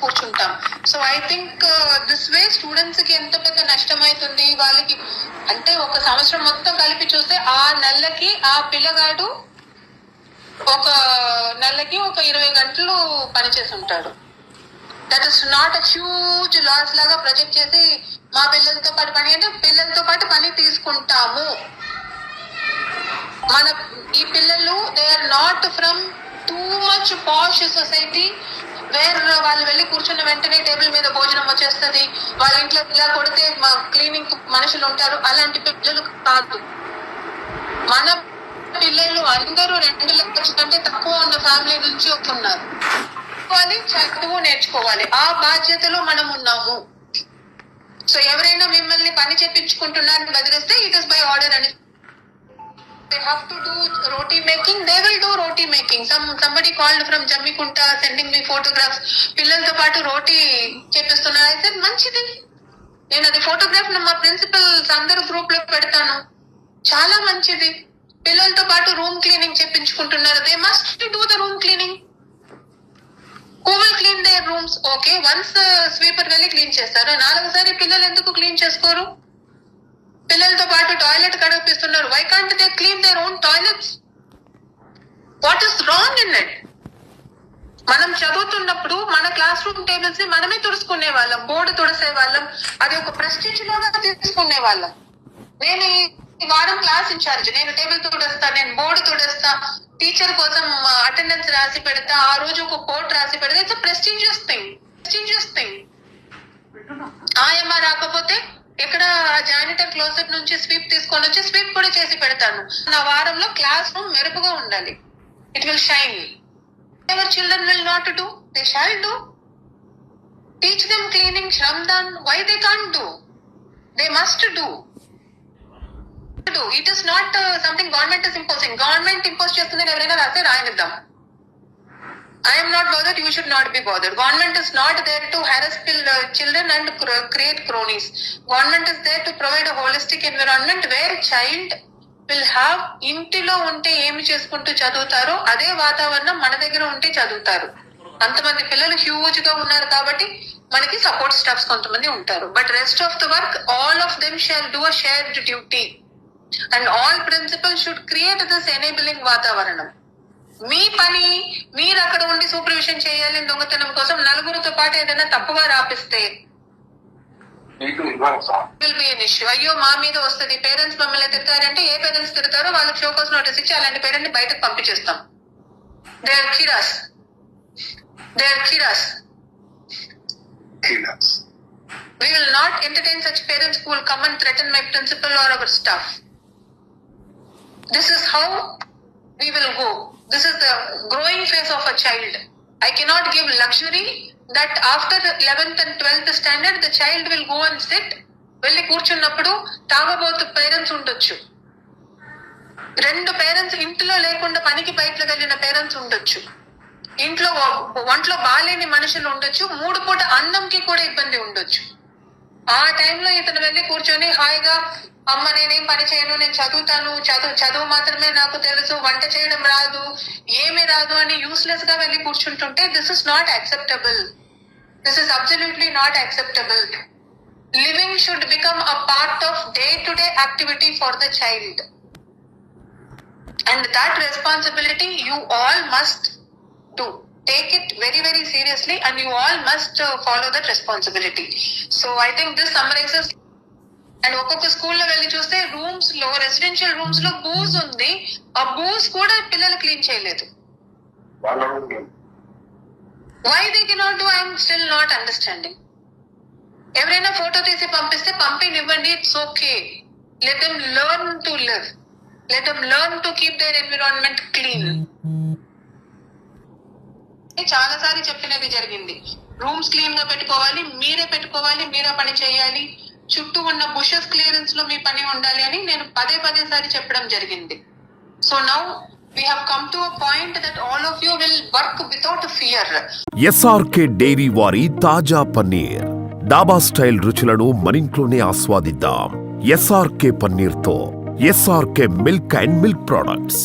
కూర్చుంటాం. So I think this way students కి ఎంత పెద్ద నష్టం అవుతుంది వాళ్ళకి అంటే ఒక సంవత్సరం మొత్తం కలిపి చూస్తే ఆ నెలకి ఆ పిల్లగాడు ఒక నెలకి ఒక 20 గంటలు పనిచేసి ఉంటాడు. That is not a huge loss లాగా ప్రొజెక్ట్ చేసి మా పిల్లలతో పాటు పని అంటే పిల్లలతో పాటు పని తీసుకుంటాము. మన ఈ పిల్లలు they are not from too much posh society where వాళ్ళు వెళ్ళి కూర్చున్న వెంటనే టేబుల్ మీద భోజనం వచ్చేస్తుంది, వాళ్ళ ఇంట్లో ఇలా కొడితే క్లీనింగ్ మనుషులు ఉంటారు, అలాంటి పిల్లలు కాదు. మన పిల్లలు అందరూ 2 లక్షల కంటే తక్కువ ఉన్న ఫ్యామిలీ నుంచి వస్తున్నారు. చదువు నేర్చుకోవాలి, ఆ బాధ్యతలో మనం ఉన్నాము. సో ఎవరైనా మిమ్మల్ని పని చెప్పించుకుంటున్నారని బదిలిస్తే ఇట్ ఇస్ బై ఆర్డర్ అని. They have to do roti making, they will do roti making. Somebody called from Jammikunta sending me photographs. పిల్లలతో పాటు రోటీ చేపిస్తున్నారు. I said మంచిది, నేను అది ఫోటోగ్రాఫ్ మా ప్రిన్సిపల్స్ అందరూ గ్రూప్ లో పెడతాను. చాలా మంచిది. పిల్లలతో పాటు రూమ్ క్లీనింగ్ చేపించుకుంటున్నారు. They must do the room cleaning. Who will clean their rooms? Okay, once sweeper వెళ్ళి క్లీన్ చేస్తారు, 4సారి పిల్లలు ఎందుకు క్లీన్ చేసుకోరు? పిల్లలతో పాటు టాయిలెట్ కడిపిస్తున్నారు. Why can't they clean their own toilets? What is wrong in it? మనం చదువుతున్నప్పుడు మన క్లాస్ రూమ్ టేబుల్స్ ని మనమే తుడుచుకునే వాళ్ళం, బోర్డు తుడిసే వాళ్ళం, అది ఒక ప్రెస్టీజ్ లాగా తీసుకునే వాళ్ళం. నేను ఈ వారం క్లాస్ ఇన్ఛార్జ్, నేను టేబుల్ తుడేస్తా, నేను బోర్డు తుడేస్తా, టీచర్ కోసం అటెండెన్స్ రాసి పెడతా, ఆ రోజు ఒక కోట్ రాసి పెడతా. It's prestigious thing. ఆయమ్మ రాకపోతే ఇక్కడ జానిటర్ క్లోజెట్ నుంచి స్వీప్ తీసుకొని వచ్చి స్వీప్ కూడా చేసి పెడతాను. నా వారంలో క్లాస్ రూమ్ మెరుపుగా ఉండాలి. It will shine. Ever children will not do, they shall do. Teach them cleaning, shramdaan. Why they can't do? They must do. It is not something government is imposing. Government impose చేస్తుంది ఎవరైనా రాస్తే రాయనిద్దాం. I am not bothered, you should not be bothered. Government is not there to harass children and create cronies. Government is there to provide a holistic environment where child will have ఇంటిలో ఉంటే ఏమి చేసుకుంటూ చదువుతారో అదే వాతావరణం మన దగ్గర ఉంటే చదువుతారు. అంతమంది పిల్లలు హ్యూజ్ గా ఉన్నారు కాబట్టి మనకి సపోర్ట్ స్టాఫ్స్ కొంతమంది ఉంటారు. But rest of the work all of them shall do a shared duty and all principals should create this enabling వాతావరణం. మీ పని మీరు అక్కడ ఉండి సూపర్విజన్ చేయాలి. దొంగతనం కోసం నలుగురితో పాటు ఏదైనా తప్పుగా రాపిస్తే విల్ బి ఎన్ ఇష్యూ. అయ్యో మా మీద వస్తుంది, పేరెంట్స్ మమ్మల్ని తిడతారంటే ఏ పేరెంట్స్ తిడతారో వాళ్ళకి షోకాస్ నోటీస్ ఇచ్చి అలాంటి పేరెంట్ ని బయటకు పంపించేస్తాం. దే ఆర్ కిరాస్. We will not entertain such parents who will come and threaten my principal or our staff. This is how we will go. This is the growing phase of a child. I cannot give luxury that after 11th and 12th standard the child will go and sit. వెళ్ళి కూర్చున్నప్పుడు తాగబోతు parents ఉండొచ్చు, 2 parents ఇంట్లో లేకుండా పనికి బయటకు వెళ్ళిన parents ఉండొచ్చు, ఇంట్లో ఒంట్లో బాలేని మనుషులు ఉండొచ్చు, 3 పూట అన్నంకి కూడా ఇబ్బంది ఉండొచ్చు. ఆ టైంలో ఇతను వెళ్ళి కూర్చొని హాయిగా అమ్మ నేనేం పని చేయను, నేను చదువుతాను, చదువు మాత్రమే నాకు తెలుసు, వంట చేయడం రాదు, ఏమీ రాదు అని యూస్లెస్ గా వెళ్ళి కూర్చుంటుంటే this is not acceptable. This is absolutely not acceptable. Living should become a part of day to day activity for the child and that responsibility you all must do. Take it very very seriously and you all must follow that responsibility. So I think this summarizes. And ఒక్కొక్క స్కూల్లో వెళ్ళి చూస్తే rooms లో, residential rooms లో booze ఉంది, ఆ booze కూడా పిల్లలు క్లీన్ చేయలేదు. Why they cannot do? I'm still not understanding. ఎవరైనా ఫోటో తీసి పంపిస్తే పంపినివ్వండి, it's okay. Let them learn to live, let them learn to keep their environment clean. చాలా సారి చెప్పినది జరిగింది, రూమ్స్ క్లీన్ గా పెట్టుకోవాలి, మీరే పెట్టుకోవాలి, మీరే పని చేయాలి, చుట్టూ ఉన్న బుషెస్ క్లియరెన్స్ లో మీ పని ఉండాలి అని నేను పదే సారి చెప్పడం జరిగింది. So now we have come to a point that all of you will work without fear. SRK dairy వారి తాజా పన్నీర్, డాబా స్టైల్ రుచులను మనింట్లోనే ఆస్వాదిద్దాం. ఎస్ఆర్కే పన్నీర్ తో SRK milk and milk products.